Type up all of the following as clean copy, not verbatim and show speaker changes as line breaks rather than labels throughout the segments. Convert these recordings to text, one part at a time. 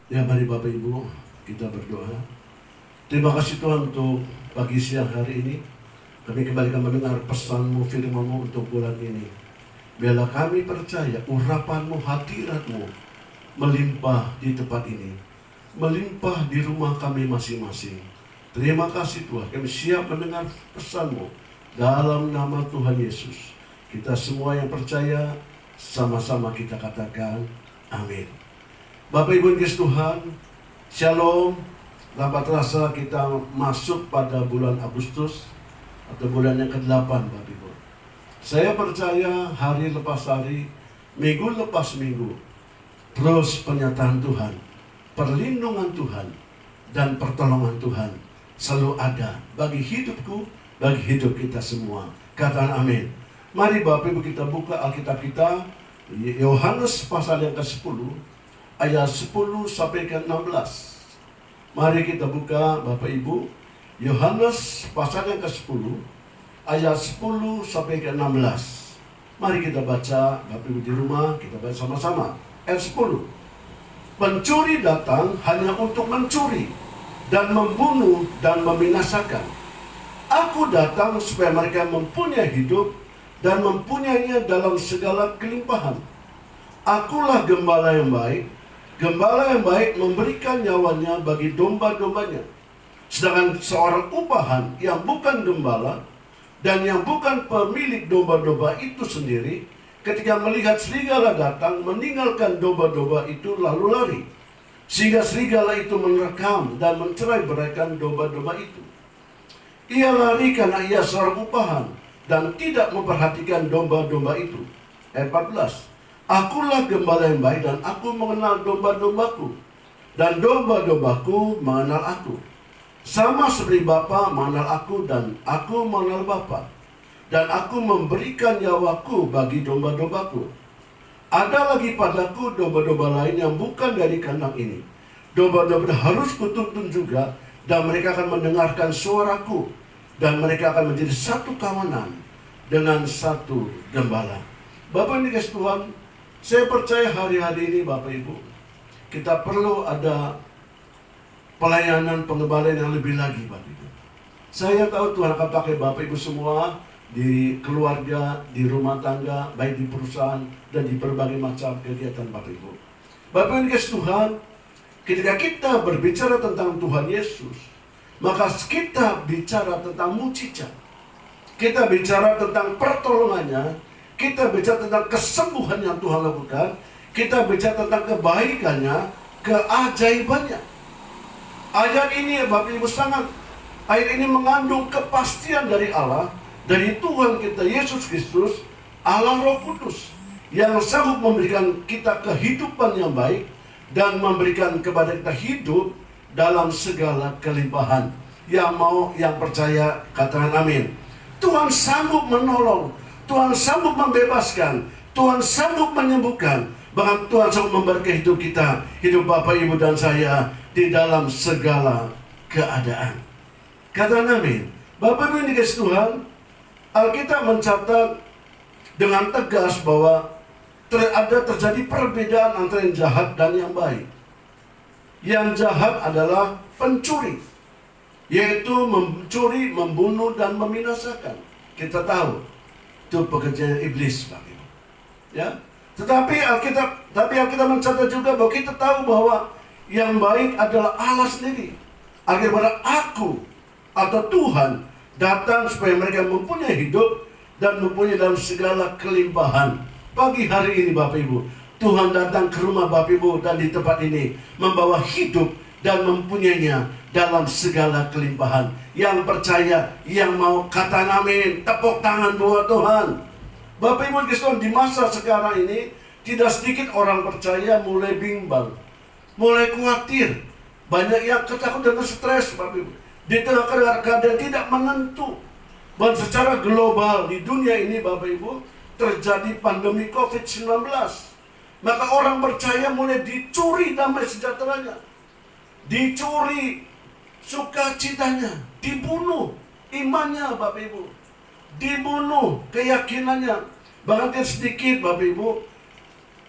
Ya, mari Bapak Ibu kita berdoa. Terima kasih Tuhan untuk pagi siang hari ini. Kami kembali mendengar pesan-Mu, firman-Mu untuk bulan ini. Biarlah kami percaya urapan-Mu, hadirat-Mu melimpah di tempat ini, melimpah di rumah kami masing-masing. Terima kasih Tuhan, kami siap mendengar pesan-Mu dalam nama Tuhan Yesus. Kita semua yang percaya, sama-sama kita katakan amin. Bapak Ibu Yesus Tuhan, Shalom. Lambat rasa kita masuk pada bulan Agustus atau bulan yang ke-8, Bapak Ibu. Saya percaya hari lepas hari, minggu lepas minggu, terus pernyataan Tuhan, perlindungan Tuhan, dan pertolongan Tuhan selalu ada bagi hidupku, bagi hidup kita semua. Katakan amin. Mari Bapak Ibu kita buka Alkitab kita, Yohanes pasal yang ke-10, ayat 10 sampai ke 16. Mari kita buka Bapak Ibu, Yohanes pasal yang ke-10, ayat 10 sampai ke 16. Mari kita baca, Bapak Ibu di rumah, kita baca sama-sama. Ayat 10. Pencuri datang hanya untuk mencuri dan membunuh dan membinasakan. Aku datang supaya mereka mempunyai hidup dan mempunyainya dalam segala kelimpahan. Akulah gembala yang baik. Gembala yang baik memberikan nyawanya bagi domba-dombanya. Sedangkan seorang upahan yang bukan gembala dan yang bukan pemilik domba-domba itu sendiri, ketika melihat serigala datang, meninggalkan domba-domba itu lalu lari. Sehingga serigala itu menerkam dan mencerai-beraikan domba-domba itu. Ia lari karena ia seorang upahan dan tidak memperhatikan domba-domba itu. Ayat 14. Akulah gembala yang baik dan aku mengenal domba-dombaku, dan domba-dombaku mengenal aku. Sama seperti Bapa mengenal aku dan aku mengenal Bapa. Dan aku memberikan nyawaku bagi domba-dombaku. Ada lagi padaku domba-domba lain yang bukan dari kandang ini. Domba-domba harus kutuntun juga, dan mereka akan mendengarkan suaraku, dan mereka akan menjadi satu kawanan dengan satu gembala. Bapak ini kasih Tuhan, saya percaya hari-hari ini Bapak Ibu, kita perlu ada pelayanan pengembalaan yang lebih lagi Bapak Ibu. Saya tahu Tuhan akan pakai Bapak Ibu semua di keluarga, di rumah tangga, baik di perusahaan dan di berbagai macam kegiatan Bapak Ibu. Bapak Ibu kasih Tuhan, ketika kita berbicara tentang Tuhan Yesus, maka kita bicara tentang mukjizat. Kita bicara tentang pertolongannya. Kita bicara tentang kesembuhan yang Tuhan lakukan. Kita bicara tentang kebaikannya, keajaibannya. Ayat ini Bapak Ibu ayat ini mengandung kepastian dari Allah, dari Tuhan kita Yesus Kristus, Allah Roh Kudus, yang sanggup memberikan kita kehidupan yang baik dan memberikan kepada kita hidup dalam segala kelimpahan. Yang percaya katakan amin. Tuhan sanggup menolong, Tuhan sanggup membebaskan, Tuhan sanggup menyembuhkan. Bahkan Tuhan sanggup memberkati hidup kita, hidup Bapak, Ibu, dan saya di dalam segala keadaan. Katakan amin. Bapak, Ibu yang dikasihi Tuhan, Alkitab mencatat dengan tegas bahwa terjadi perbedaan antara yang jahat dan yang baik. Yang jahat adalah pencuri, yaitu mencuri, membunuh, dan membinasakan. Kita tahu itu pekerjaan iblis, Bapak Ibu. Ya, tetapi Alkitab mencatat juga bahwa kita tahu bahwa yang baik adalah Allah sendiri. Akhirnya aku atau Tuhan datang supaya mereka mempunyai hidup dan mempunyai dalam segala kelimpahan. Pagi hari ini Bapak Ibu, Tuhan datang ke rumah Bapak Ibu dan di tempat ini membawa hidup dan mempunyainya dalam segala kelimpahan. Yang percaya, yang mau kata amin, tepuk tangan buat Tuhan. Bapak Ibu Kristus, di masa sekarang ini tidak sedikit orang percaya mulai bimbang, mulai khawatir, banyak yang ketakutan dan stres Bapak Ibu. Di tengah keadaan tidak menentu, dan secara global di dunia ini Bapak Ibu terjadi pandemi COVID-19. Maka orang percaya mulai dicuri damai sejahteranya, dicuri sukacitanya, dibunuh imannya Bapak Ibu, dibunuh keyakinannya. Bahkan sedikit Bapak Ibu,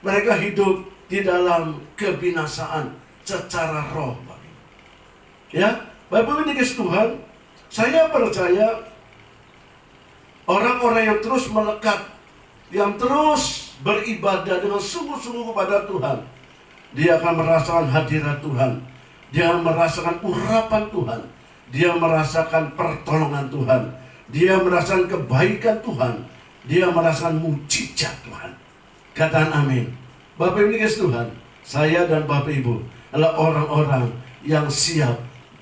mereka hidup di dalam kebinasaan, secara roh. Ya, Bapak ini dikasih Tuhan, saya percaya orang-orang yang terus melekat, yang terus beribadah dengan sungguh-sungguh kepada Tuhan, dia akan merasakan hadirat Tuhan, dia merasakan urapan Tuhan, dia merasakan pertolongan Tuhan, dia merasakan kebaikan Tuhan, dia merasakan mujizat Tuhan. Katakan amin. Bapak Ibu dikasih Tuhan, saya dan Bapak Ibu adalah orang-orang yang siap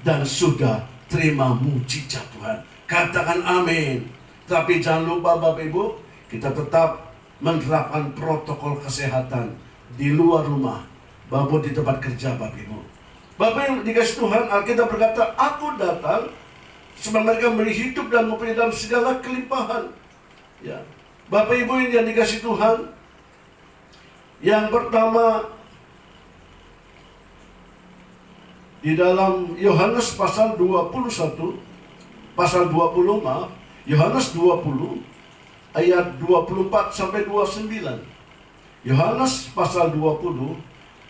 dan sudah terima mujizat Tuhan. Katakan amin. Tapi jangan lupa Bapak Ibu, kita tetap menerapkan protokol kesehatan di luar rumah maupun di tempat kerja Bapak Ibu. Bapak yang dikasih Tuhan, Alkitab berkata, aku datang supaya mereka memberi hidup dan mempunyai dalam segala kelimpahan. Ya, Bapak Ibu yang dikasih Tuhan, yang pertama di dalam Yohanes pasal 21, pasal 20 maaf, Yohanes 20 ayat 24 sampai 29. Yohanes pasal 20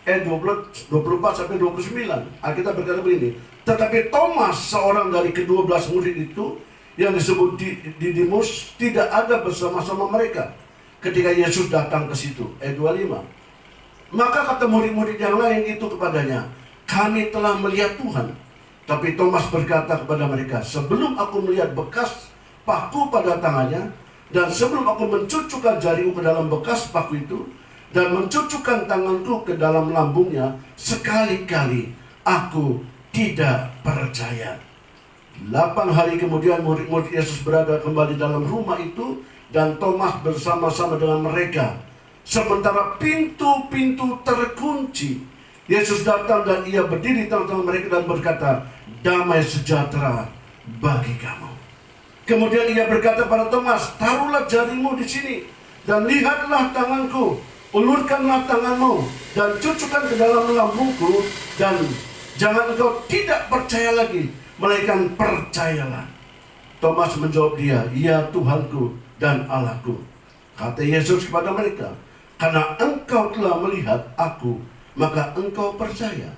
ayat 24 sampai 29. Alkitab berkata begini, tetapi Thomas, seorang dari ke-12 murid itu yang disebut Didimus, tidak ada bersama-sama mereka ketika Yesus datang ke situ. Ayat 25. Maka kata murid-murid yang lain itu kepadanya, kami telah melihat Tuhan. Tapi Thomas berkata kepada mereka, sebelum aku melihat bekas paku pada tangannya, dan sebelum aku mencucukkan jariku ke dalam bekas paku itu, dan mencucukkan tanganku ke dalam lambungnya, sekali-kali aku tidak percaya. 8 hari kemudian murid-murid Yesus berada kembali dalam rumah itu, dan Thomas bersama-sama dengan mereka. Sementara pintu-pintu terkunci, Yesus datang dan ia berdiri di tengah-tengah mereka dan berkata, damai sejahtera bagi kamu. Kemudian ia berkata pada Thomas, taruhlah jarimu di sini dan lihatlah tanganku, ulurkanlah tanganmu dan cucukkan ke dalam lambungku, dan jangan engkau tidak percaya lagi, melainkan percayalah. Thomas menjawab dia, ya Tuhanku dan Allahku. Kata Yesus kepada mereka, karena engkau telah melihat aku, maka engkau percaya.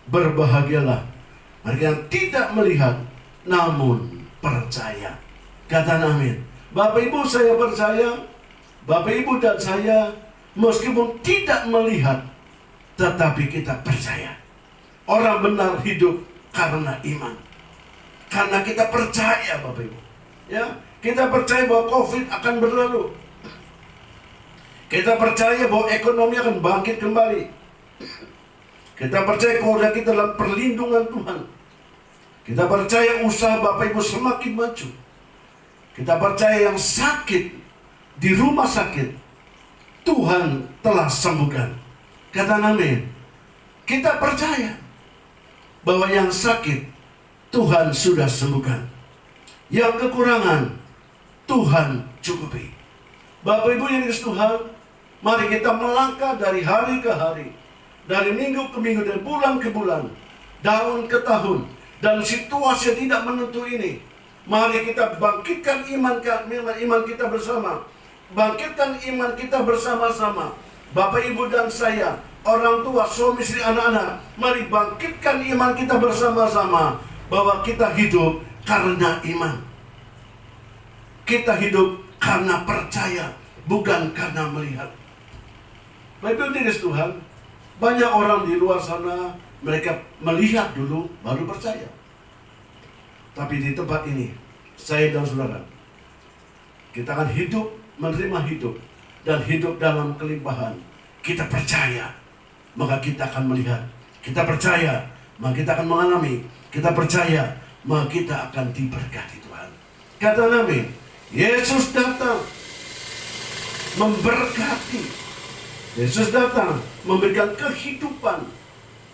Berbahagialah mereka yang tidak melihat namun percaya. Kata amin. Bapak Ibu, saya percaya, Bapak Ibu dan saya meskipun tidak melihat, tetapi kita percaya. Orang benar hidup karena iman. Karena kita percaya Bapak Ibu. Ya, kita percaya bahwa COVID akan berlalu. Kita percaya bahwa ekonomi akan bangkit kembali. Kita percaya keluarga kita dalam perlindungan Tuhan. Kita percaya usaha Bapak Ibu semakin maju. Kita percaya yang sakit di rumah sakit, Tuhan telah sembuhkan. Kata amin. Kita percaya bahwa yang sakit Tuhan sudah sembuhkan. Yang kekurangan Tuhan cukupi. Bapak Ibu yang dikasihi Tuhan, mari kita melangkah dari hari ke hari, dari minggu ke minggu, dari bulan ke bulan, tahun ke tahun, dan situasi tidak menentu ini. Mari kita bangkitkan iman kita bersama. Bangkitkan iman kita bersama-sama. Bapak, Ibu, dan saya, orang tua, suami, istri, anak-anak, mari bangkitkan iman kita bersama-sama. Bahwa kita hidup karena iman. Kita hidup karena percaya, bukan karena melihat. Bapak Ibu Tuhan, banyak orang di luar sana, mereka melihat dulu, baru percaya. Tapi di tempat ini, saya dan saudara, kita akan hidup, menerima hidup, dan hidup dalam kelimpahan. Kita percaya, maka kita akan melihat. Kita percaya, maka kita akan mengalami. Kita percaya, maka kita akan diberkati Tuhan. Kata Nabi, Yesus datang memberkati. Yesus datang memberikan kehidupan,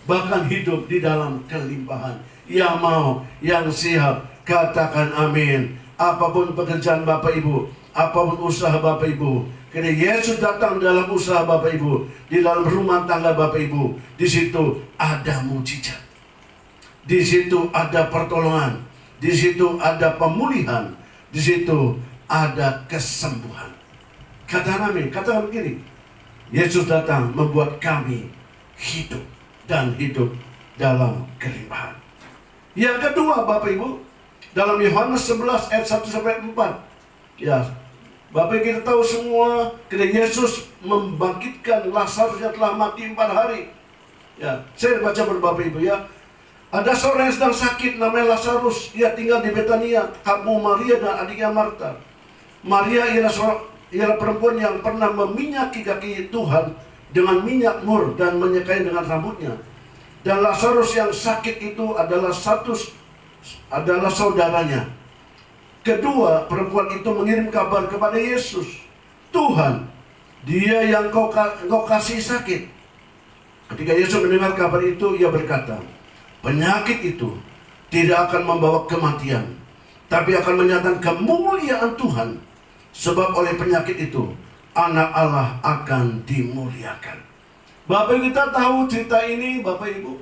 bahkan hidup di dalam kelimpahan. Yang mau, yang siap, katakan amin. Apapun pekerjaan Bapak Ibu, apapun usaha Bapak Ibu, karena Yesus datang dalam usaha Bapak Ibu, di dalam rumah tangga Bapak Ibu, di situ ada mujizat, di situ ada pertolongan, di situ ada pemulihan, di situ ada kesembuhan. Katakan amin. Katakan begini, Yesus datang membuat kami hidup dan hidup dalam kelimpahan. Yang kedua, Bapak Ibu, dalam Yohanes 11 ayat 1-4. Ya, Bapak kita tahu semua, ketika Yesus membangkitkan Lazarus yang telah mati 4 hari. Ya, saya baca Bapak Ibu ya. Ada seorang yang sedang sakit namanya Lazarus. Ia tinggal di Betania, kampung Maria dan adiknya Marta. Maria ialah perempuan yang pernah meminyaki kaki Tuhan dengan minyak mur dan menyekainya dengan rambutnya. Dan Lazarus yang sakit itu adalah saudaranya. Kedua, perempuan itu mengirim kabar kepada Yesus. Tuhan, dia yang kau kasih sakit. Ketika Yesus mendengar kabar itu, ia berkata, penyakit itu tidak akan membawa kematian, tapi akan menyatakan kemuliaan Tuhan. Sebab oleh penyakit itu, anak Allah akan dimuliakan. Bapak Ibu kita tahu cerita ini, Bapak Ibu.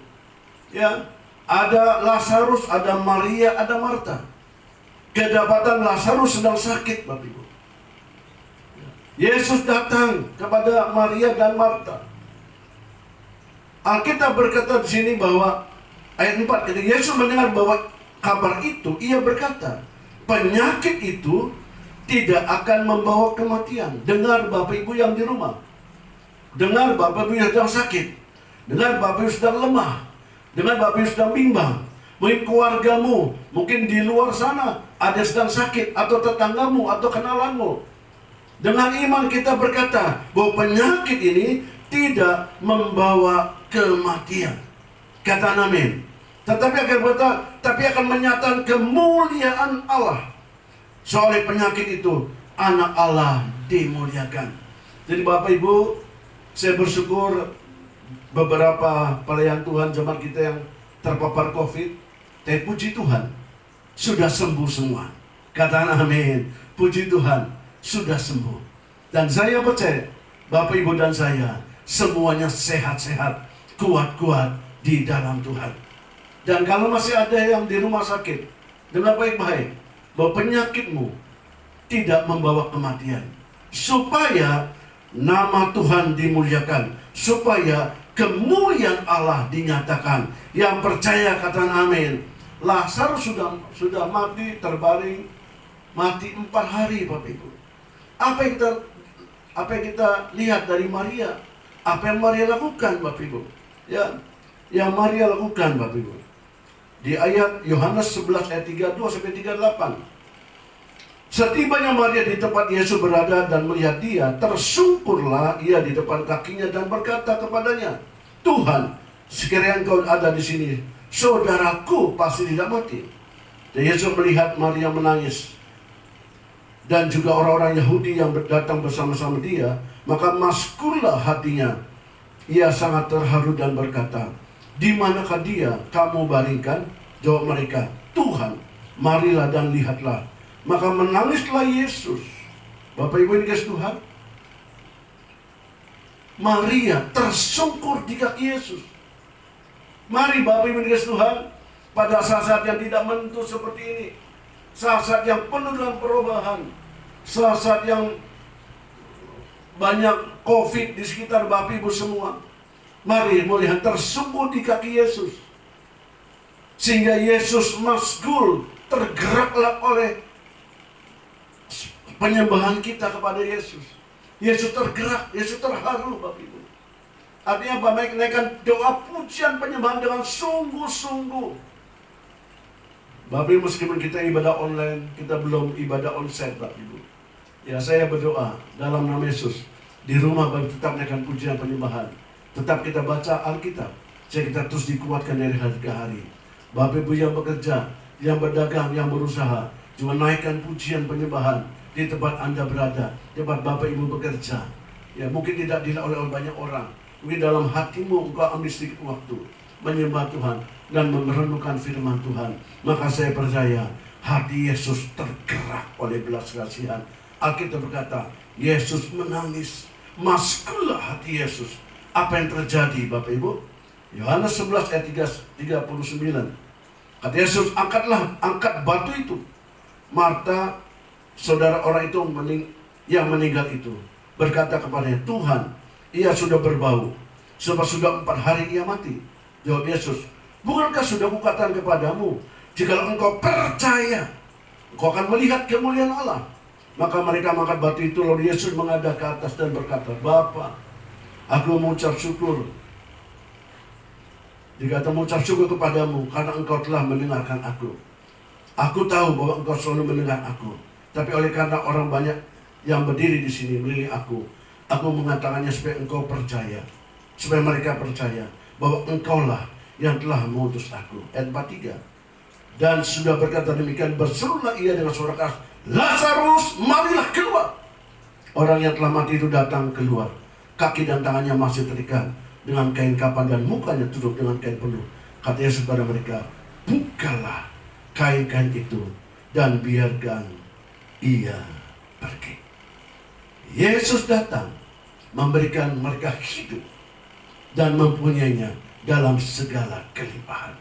Ya, ada Lazarus, ada Maria, ada Marta. Kedapatan Lazarus sedang sakit, Bapak Ibu. Yesus datang kepada Maria dan Marta. Alkitab berkata di sini bahwa ayat 4, ketika Yesus mendengar bahwa kabar itu, ia berkata, penyakit itu tidak akan membawa kematian. Dengar Bapak Ibu yang di rumah. Dengar Bapak Ibu yang sedang sakit. Dengar Bapak Ibu sedang lemah. Dengar Bapak Ibu sedang bimbang. Mungkin keluargamu, mungkin di luar sana ada sedang sakit, atau tetanggamu, atau kenalanmu. Dengan iman kita berkata bahwa penyakit ini tidak membawa kematian. Kata amin. Tapi akan menyatakan kemuliaan Allah. Soalnya penyakit itu, anak Allah dimuliakan. Jadi Bapak Ibu, saya bersyukur beberapa pelayan Tuhan zaman kita yang terpapar COVID, tapi puji Tuhan, sudah sembuh semua. Katakan amin. Puji Tuhan, sudah sembuh. Dan saya percaya, Bapak Ibu dan saya, semuanya sehat-sehat, kuat-kuat di dalam Tuhan. Dan kalau masih ada yang di rumah sakit, dengar baik-baik, bahwa penyakitmu tidak membawa kematian. Supaya nama Tuhan dimuliakan. Supaya kemuliaan Allah dinyatakan. Yang percaya katakan amin. Lazarus sudah mati, terbaring, mati 4 hari, Bapak Ibu. Apa yang kita lihat dari Maria? Apa yang Maria lakukan, Bapak Ibu? Ya, yang Maria lakukan, Bapak Ibu. Di ayat Yohanes 11 ayat 32-38. Setibanya Maria di tempat Yesus berada dan melihat dia, tersungkurlah ia di depan kakinya dan berkata kepadanya, Tuhan, sekiranya engkau ada di sini, saudaraku pasti tidak mati. Dan Yesus melihat Maria menangis, dan juga orang-orang Yahudi yang datang bersama-sama dia, maka maskullah hatinya. Ia sangat terharu dan berkata, di manakah dia kamu baringkan? Jawab mereka, Tuhan, marilah dan lihatlah. Maka menangislah Yesus. Bapak Ibu ini kasih Tuhan, Maria tersungkur di kaki Yesus. Mari Bapak Ibu ini kasih Tuhan, pada saat-saat yang tidak menentu seperti ini, saat-saat yang penuh dengan perubahan, saat-saat yang banyak COVID di sekitar Bapak Ibu semua, mari melihat tersungkur di kaki Yesus. Sehingga Yesus masgul, tergeraklah oleh penyembahan kita kepada Yesus. Yesus tergerak, Yesus terharu, Bapak Ibu. Artinya apa? Menaikkan doa pujian penyembahan dengan sungguh-sungguh. Bapak Ibu, meskipun kita ibadah online, kita belum ibadah onsite, Bapak Ibu. Ya, saya berdoa dalam nama Yesus, di rumah Bapak tetap menaikkan pujian penyembahan. Tetap kita baca Alkitab, sehingga kita terus dikuatkan dari hari ke hari. Bapak Ibu yang bekerja, yang berdagang, yang berusaha, juga naikkan pujian penyembahan di tempat Anda berada, di tempat Bapak Ibu bekerja. Ya, mungkin tidak dilihat oleh banyak orang, mungkin dalam hatimu engkau ambil sedikit waktu menyembah Tuhan dan merenungkan firman Tuhan. Maka saya percaya hati Yesus tergerak oleh belas kasihan. Alkitab berkata, Yesus menangis, maskullah hati Yesus. Apa yang terjadi, Bapak Ibu? Yohanes 11 ayat 39. Kata Yesus, angkat batu itu. Marta, saudara orang itu yang meninggal itu, berkata kepadanya, Tuhan, ia sudah berbau, sebab sudah 4 hari ia mati. Jawab Yesus, bukankah sudah kukatakan kepadamu, jikalau engkau percaya, engkau akan melihat kemuliaan Allah. Maka mereka mengangkat batu itu, lalu Yesus menghadap ke atas dan berkata, Bapa, aku mengucap syukur. Dikata mengucap syukur kepadamu karena engkau telah mendengarkan aku. Aku tahu bahwa engkau selalu mendengar aku. Tapi oleh karena orang banyak yang berdiri di sini melihat aku mengatakannya supaya engkau percaya. Supaya mereka percaya bahwa engkaulah yang telah mengutus aku. Ayat 43. Dan sudah berkata demikian, berserulah ia dengan suara keras, Lazarus, marilah keluar. Orang yang telah mati itu datang keluar. Kaki dan tangannya masih terikat dengan kain kapan dan mukanya tutup dengan kain penuh. Kata Yesus kepada mereka, bukalah kain-kain itu dan biarkan ia pergi. Yesus datang memberikan mereka hidup dan mempunyainya dalam segala kelimpahan.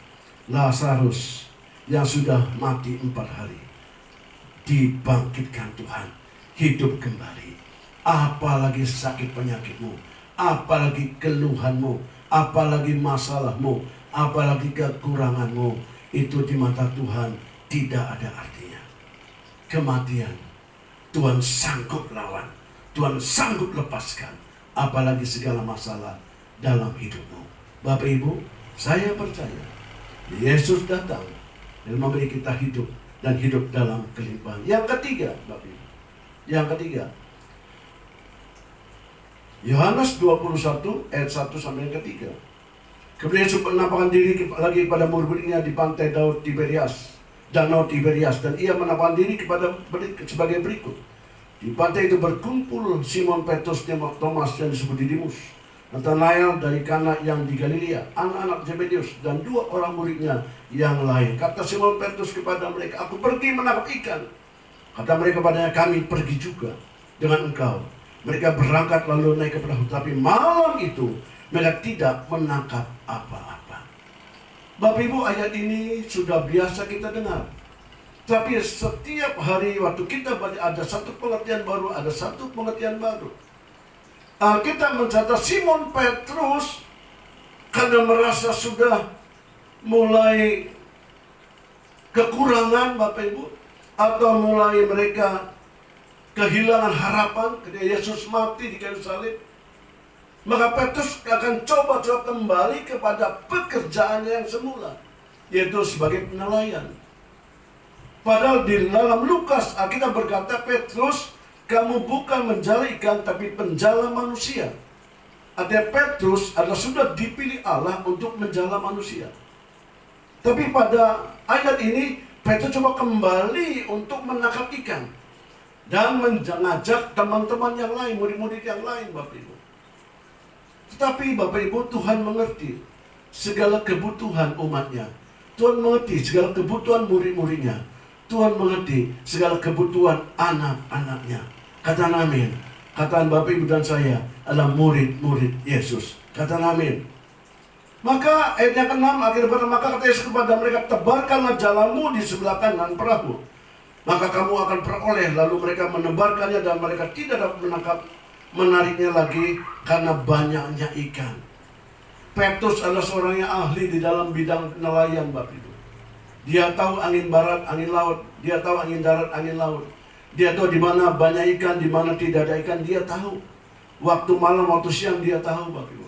Lazarus yang sudah mati 4 hari dibangkitkan Tuhan, hidup kembali. Apalagi sakit penyakitmu, apalagi keluhanmu, apalagi masalahmu, apalagi kekuranganmu, itu di mata Tuhan tidak ada artinya. Kematian Tuhan sanggup lawan, Tuhan sanggup lepaskan, apalagi segala masalah dalam hidupmu. Bapak Ibu, saya percaya Yesus datang dan memberi kita hidup dan hidup dalam kelimpahan. Yang ketiga, Bapak Ibu, yang ketiga, Yohanes 21 ayat 1 sampai yang ketiga. Kemudian Yesus menampakkan diri lagi kepada murid-muridnya di pantai Danau Tiberias, dan ia menampakkan diri sebagai berikut. Di pantai itu berkumpul Simon Petrus, Thomas yang disebut Didimus, Nathanael dari Kana yang di Galilea, anak-anak Zebedius, dan 2 orang muridnya yang lain. Kata Simon Petrus kepada mereka, aku pergi menangkap ikan. Kata mereka kepadanya, kami pergi juga dengan engkau. Mereka berangkat lalu naik ke perahu, tapi malam itu mereka tidak menangkap apa-apa. Bapak Ibu, ayat ini sudah biasa kita dengar. Tapi setiap hari waktu kita baca, ada satu pengertian baru, ada satu pengertian baru. Kita mencatat Simon Petrus karena merasa sudah mulai kekurangan, Bapak Ibu, atau mulai mereka kehilangan harapan ketika Yesus mati di kayu salib. Maka Petrus akan coba kembali kepada pekerjaannya yang semula, yaitu sebagai nelayan. Padahal di dalam Lukas Alkitab berkata, Petrus, kamu bukan menjala ikan tapi penjala manusia. Artinya Petrus adalah sudah dipilih Allah untuk menjala manusia. Tapi pada ayat ini Petrus coba kembali untuk menangkap ikan dan mengajak teman-teman yang lain, murid-murid yang lain, Bapak Ibu. Tetapi Bapak Ibu, Tuhan mengerti segala kebutuhan umatnya. Tuhan mengerti segala kebutuhan murid-muridnya. Tuhan mengerti segala kebutuhan anak-anaknya. Katakan amin. Katakan Bapak Ibu dan saya adalah murid-murid Yesus. Katakan amin. Maka ayat yang ke-6 akhirnya berkata, maka kata Yesus kepada mereka, tebarkanlah jalamu di sebelah kanan perahu, maka kamu akan peroleh. Lalu mereka menebarkannya dan mereka tidak dapat menariknya lagi karena banyaknya ikan. Petrus adalah seorang yang ahli di dalam bidang nelayan, Bapak Ibu. Dia tahu angin barat, angin laut. Dia tahu angin darat, angin laut. Dia tahu di mana banyak ikan, di mana tidak ada ikan. Dia tahu. Waktu malam, waktu siang dia tahu, Bapak Ibu.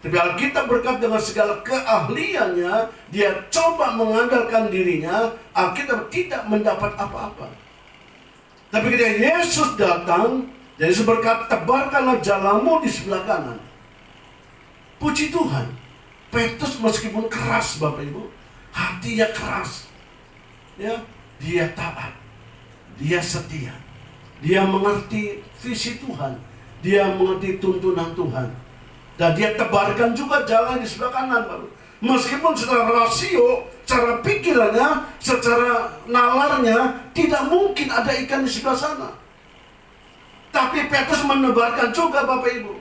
Tapi Alkitab berkata dengan segala keahliannya, dia coba mengandalkan dirinya. Alkitab tidak mendapat apa-apa. Tapi ketika Yesus datang, Yesus berkata, tebarkanlah jalamu di sebelah kanan. Puji Tuhan, Petrus meskipun keras, Bapak Ibu, hatinya keras, ya, dia taat, dia setia, dia mengerti visi Tuhan, dia mengerti tuntunan Tuhan, dan dia tebarkan juga jalan di sebelah kanan, Bapak. Meskipun secara rasio, secara pikirannya, secara nalarnya tidak mungkin ada ikan di sebelah sana. Tapi Petrus menebarkan juga, Bapak Ibu,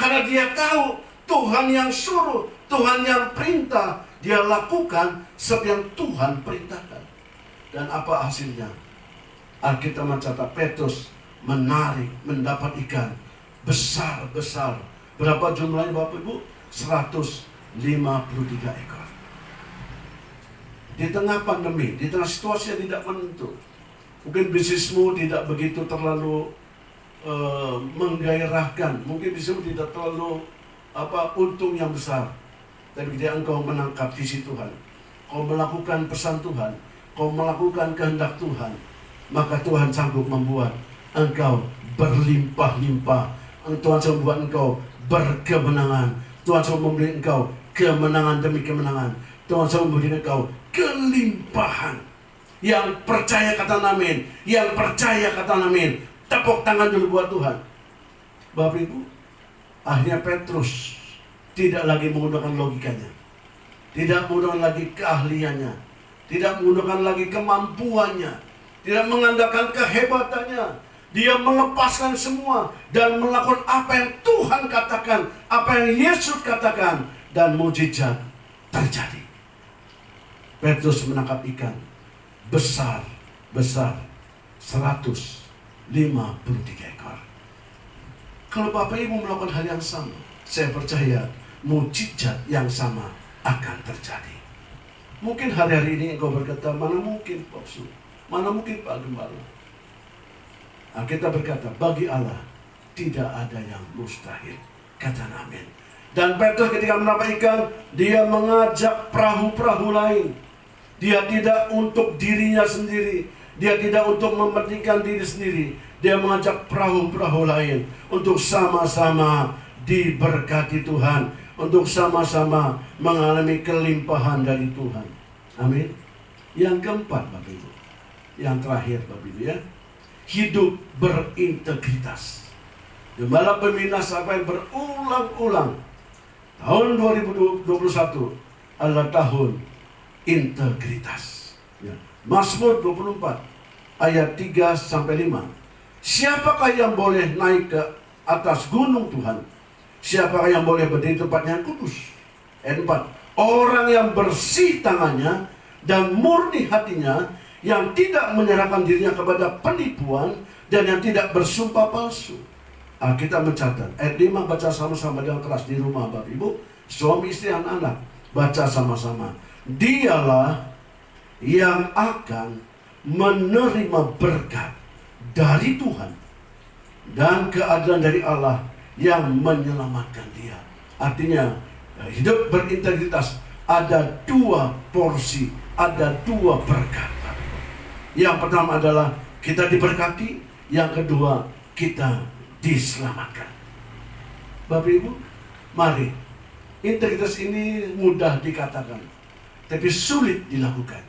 karena dia tahu Tuhan yang suruh, Tuhan yang perintah, dia lakukan seperti yang Tuhan perintahkan. Dan apa hasilnya? Alkitab mencatat Petrus menarik, mendapat ikan besar-besar. Berapa jumlahnya, Bapak Ibu? 150 53 ekor. Di tengah pandemi, di tengah situasi yang tidak menentu, mungkin bisnismu tidak begitu terlalu menggairahkan, mungkin bisnismu tidak terlalu untung yang besar. Tapi ketika engkau menangkap visi Tuhan, kau melakukan pesan Tuhan, kau melakukan kehendak Tuhan, maka Tuhan sanggup membuat engkau berlimpah-limpah. Tuhan sanggup membuat engkau berkemenangan. Tuhan sanggup memberi engkau kemenangan demi kemenangan. Tuhan sanggup memberi engkau kelimpahan. Yang percaya kata amin, yang percaya kata amin. Tepuk tangan dulu buat Tuhan. Bapak Ibu, akhirnya Petrus tidak lagi menggunakan logikanya, tidak menggunakan lagi keahliannya, tidak menggunakan lagi kemampuannya, tidak mengandalkan kehebatannya. Dia melepaskan semua dan melakukan apa yang Tuhan katakan, apa yang Yesus katakan, dan mujizat terjadi. Petrus menangkap ikan besar 153 ekor. Kalau Bapak Ibu melakukan hal yang sama, saya percaya mujizat yang sama akan terjadi. Mungkin hari-hari ini engkau berkata, mana mungkin Pak Su, mana mungkin Pak Gembala. Nah, kita berkata, bagi Allah tidak ada yang mustahil. Kata amin. Dan Petrus ketika menangkap ikan, dia mengajak perahu-perahu lain. Dia tidak untuk dirinya sendiri, dia tidak untuk mementingkan diri sendiri. Dia mengajak perahu-perahu lain untuk sama-sama diberkati Tuhan, untuk sama-sama mengalami kelimpahan dari Tuhan. Amin. Yang keempat, Bapak Ibu, yang terakhir, Bapak Ibu ya, hidup berintegritas. Gembala pembina sampai berulang-ulang, tahun 2021 adalah tahun integritas. Ya. Mazmur 24 ayat 3-5. Siapakah yang boleh naik ke atas gunung Tuhan? Siapakah yang boleh berdiri di tempat yang kudus? Ayat 4. Orang yang bersih tangannya dan murni hatinya, yang tidak menyerahkan dirinya kepada penipuan dan yang tidak bersumpah palsu. Kita mencatat ayat 5, baca sama-sama dengan keras di rumah Bapak Ibu, suami istri anak-anak, baca sama-sama. Dialah yang akan menerima berkat dari Tuhan dan keadilan dari Allah yang menyelamatkan dia. Artinya hidup berintegritas ada 2 porsi, ada 2 berkat. Yang pertama adalah kita diberkati, yang kedua kita diselamatkan. Bapak Ibu, mari, integritas ini mudah dikatakan, tapi sulit dilakukan.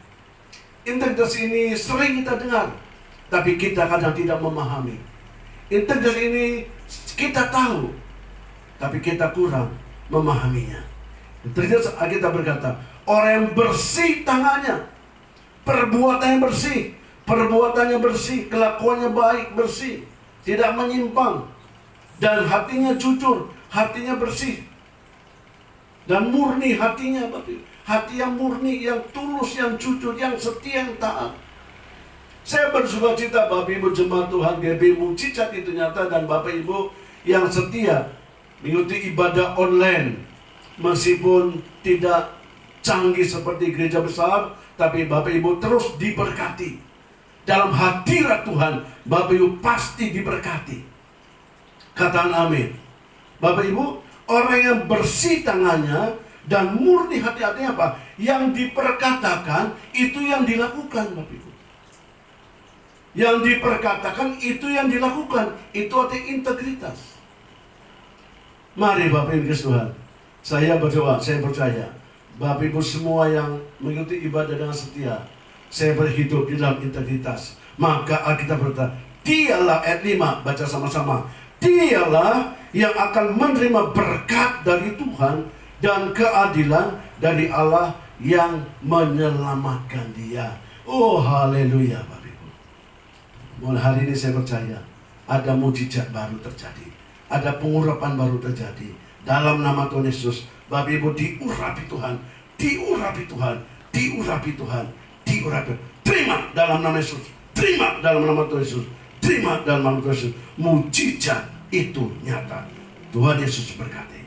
Integritas ini sering kita dengar, tapi kita kadang tidak memahami. Integritas ini kita tahu, tapi kita kurang memahaminya. Integritas, kita berkata, orang yang bersih tangannya, perbuatannya bersih, kelakuannya baik, bersih, tidak menyimpang, dan hatinya jujur, hatinya bersih, dan murni hatinya, hati yang murni, yang tulus, yang jujur, yang setia, yang taat. Saya bersuka cita Bapak Ibu jemaat Tuhan GB, mujizat itu nyata, dan Bapak Ibu yang setia mengikuti ibadah online, meskipun tidak canggih seperti gereja besar, tapi Bapak Ibu terus diberkati. Dalam hadirat Tuhan, Bapak Ibu pasti diberkati. Katakan amin. Bapak Ibu, orang yang bersih tangannya dan murni hati-hatinya apa? Yang diperkatakan, itu yang dilakukan, Bapak Ibu. Yang diperkatakan, itu yang dilakukan. Itu arti integritas. Mari Bapak Ibu Tuhan, saya berdoa, saya percaya Bapak Ibu semua yang mengikuti ibadah dengan setia, saya berhidup di dalam integritas. Maka Alkitab berkata, dialah, ayat 5, baca sama-sama, dialah yang akan menerima berkat dari Tuhan dan keadilan dari Allah yang menyelamatkan dia. Oh haleluya Bapak Ibu. Mulai hari ini saya percaya ada mujizat baru terjadi, ada pengurapan baru terjadi dalam nama Tuhan Yesus. Bapak Ibu diurapi Tuhan, diurapi Tuhan, diurapi Tuhan, diurapi. Terima dalam nama Yesus, terima dalam nama Tuhan Yesus, terima dalam nama Tuhan Yesus. Mujizat itu nyata. Tuhan Yesus berkati.